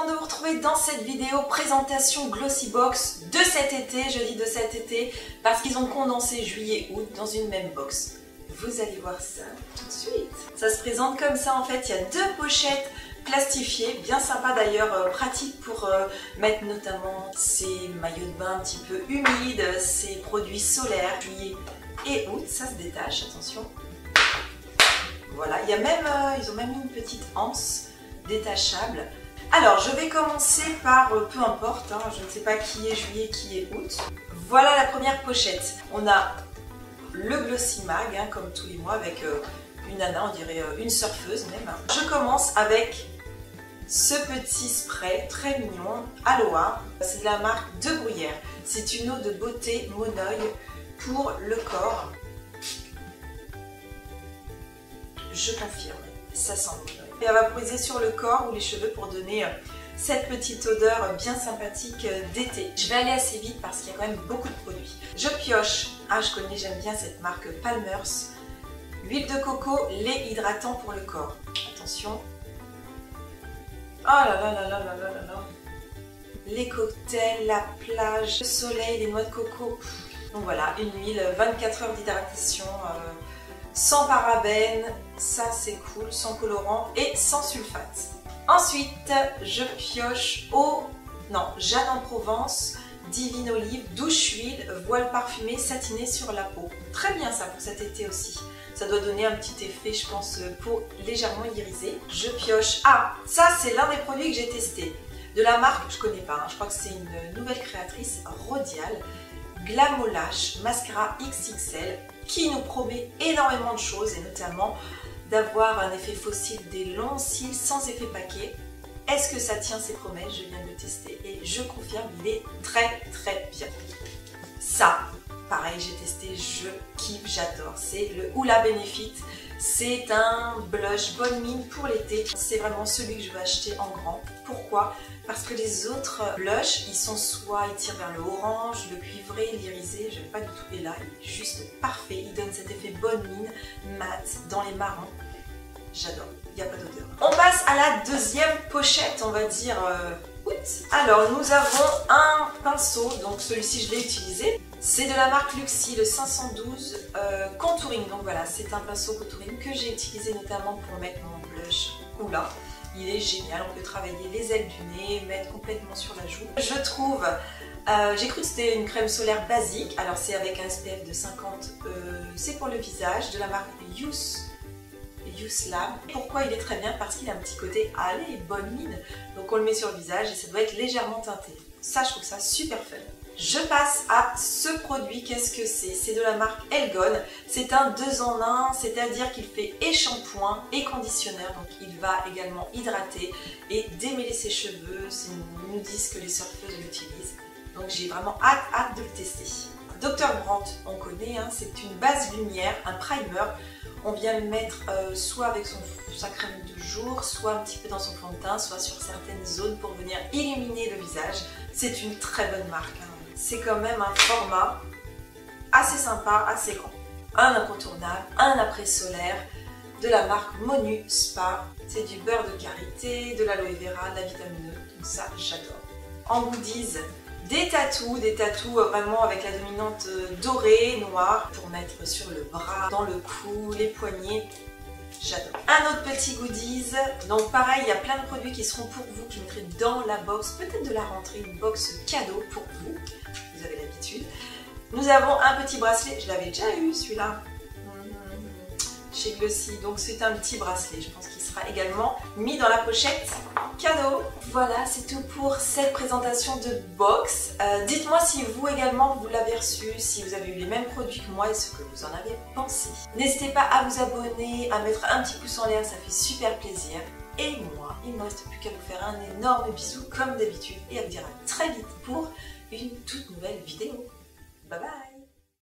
de vous retrouver dans cette vidéo présentation Glossybox de cet été. Je dis de cet été parce qu'ils ont condensé juillet août dans une même box. Vous allez voir ça tout de suite. Ça se présente comme ça en fait, il y a deux pochettes plastifiées, bien sympa d'ailleurs, pratique pour mettre notamment ces maillots de bain un petit peu humides, ces produits solaires, juillet et août, ça se détache, attention. Voilà, il y a même, ils ont même mis une petite anse détachable. Alors, je vais commencer par, peu importe, hein, je ne sais pas qui est juillet, qui est août. Voilà la première pochette. On a le Glossy Mag, hein, comme tous les mois, avec une nana, on dirait une surfeuse même. Je commence avec ce petit spray très mignon, Aloha. C'est de la marque De Bruyère. C'est une eau de beauté monoeil pour le corps. Je confirme, ça sent bon. Et elle va vaporiser sur le corps ou les cheveux pour donner cette petite odeur bien sympathique d'été. Je vais aller assez vite parce qu'il y a quand même beaucoup de produits. Je pioche, je connais, j'aime bien cette marque Palmer's. Huile de coco, lait hydratant pour le corps. Attention. Oh là là là là là là là là. Les cocktails, la plage, le soleil, les noix de coco. Donc voilà, une huile, 24 heures d'hydratation. Sans parabènes, ça c'est cool, sans colorant et sans sulfate. Ensuite, je pioche Jeanne en Provence, Divine Olive, douche huile, voile parfumé, satiné sur la peau. Très bien ça pour cet été aussi. Ça doit donner un petit effet, je pense, peau légèrement irisée. Je pioche, ça c'est l'un des produits que j'ai testé. De la marque, je connais pas, hein, je crois que c'est une nouvelle créatrice, Rodial. Glamolash Mascara XXL qui nous promet énormément de choses et notamment d'avoir un effet fossile des longs cils sans effet paquet. Est-ce que ça tient ses promesses? Je viens de le tester et je confirme, il est très très bien. Ça, pareil, j'ai testé, je kiffe, j'adore. C'est le Hoola Benefit. C'est un blush bonne mine pour l'été. C'est vraiment celui que je vais acheter en grand. Pourquoi? Parce que les autres blushs, ils tirent vers le orange, le cuivré, l'irisé. Je n'aime pas du tout. Et là, il est juste parfait. Il donne cet effet bonne mine, mat, dans les marrons. J'adore. Il n'y a pas d'odeur. On passe à la deuxième pochette, on va dire août. Alors, nous avons un pinceau. Donc, celui-ci, je l'ai utilisé. C'est de la marque Luxie, le 512 Contouring. Donc voilà, c'est un pinceau contouring que j'ai utilisé notamment pour mettre mon blush Hoola. Il est génial, on peut travailler les ailes du nez, mettre complètement sur la joue. Je trouve, j'ai cru que c'était une crème solaire basique. Alors c'est avec un SPF de 50, c'est pour le visage, de la marque Youth Lab. Pourquoi il est très bien? Parce qu'il a un petit côté, allez, bonne mine. Donc on le met sur le visage et ça doit être légèrement teinté. Ça, je trouve ça super fun. Je passe à ce produit, qu'est-ce que c'est? C'est de la marque Elgon, c'est un 2 en 1, c'est-à-dire qu'il fait et shampoing et conditionneur, donc il va également hydrater et démêler ses cheveux, ils nous disent que les surfeuses l'utilisent, donc j'ai vraiment hâte de le tester. Dr Brandt, on connaît, hein, c'est une base lumière, un primer, on vient le mettre soit avec sa crème de jour, soit un petit peu dans son fond de teint, soit sur certaines zones pour venir illuminer le visage. C'est une très bonne marque, hein. C'est quand même un format assez sympa, assez grand. Un incontournable, un après solaire de la marque Monu Spa. C'est du beurre de karité, de l'aloe vera, de la vitamine E, donc ça j'adore. En goodies, des tatous vraiment avec la dominante dorée, noire, pour mettre sur le bras, dans le cou, les poignets. J'adore. Un autre petit goodies, donc pareil, il y a plein de produits qui seront pour vous, que je mettrai dans la box, peut-être de la rentrée, une box cadeau pour vous, vous avez l'habitude. Nous avons un petit bracelet, je l'avais déjà eu celui-là, chez Glossy, donc c'est un petit bracelet, je pense qu'il sera également mis dans la pochette cadeau. Voilà, c'est tout pour cette présentation de box. Dites-moi si vous également vous l'avez reçu, si vous avez eu les mêmes produits que moi et ce que vous en avez pensé. N'hésitez pas à vous abonner, à mettre un petit pouce en l'air, ça fait super plaisir. Et moi, il ne me reste plus qu'à vous faire un énorme bisou comme d'habitude et à vous dire à très vite pour une toute nouvelle vidéo. Bye bye!